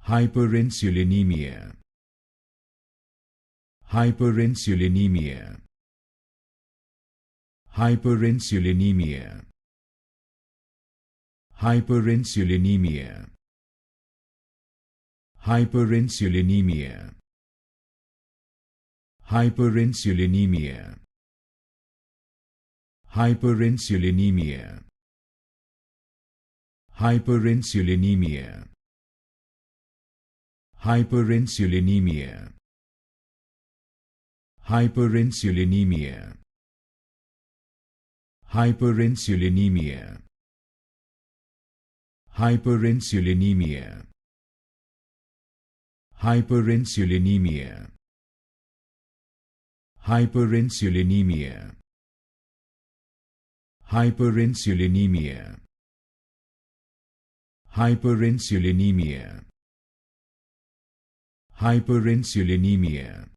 Hyperinsulinemia. Hyperinsulinemia. Hyperinsulinemia. Hyperinsulinemia. Hyperinsulinemia. Hyperinsulinemia. Hyperinsulinemia. Hyperinsulinemia. Hyperinsulinemia. Hyperinsulinemia. Hyperinsulinemia. Hyperinsulinemia. Hyperinsulinemia. Hyperinsulinemia. Hyperinsulinemia. Hyperinsulinemia. Hyperinsulinemia.